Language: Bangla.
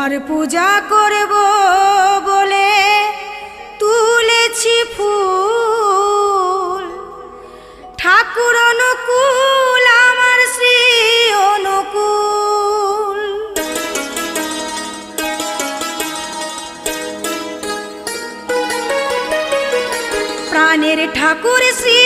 তোমার পূজা করব বলে তুলেছি ফুল, ঠাকুর অনুকূল আমার শ্রী অনুকূল। প্রাণের ঠাকুর শ্রী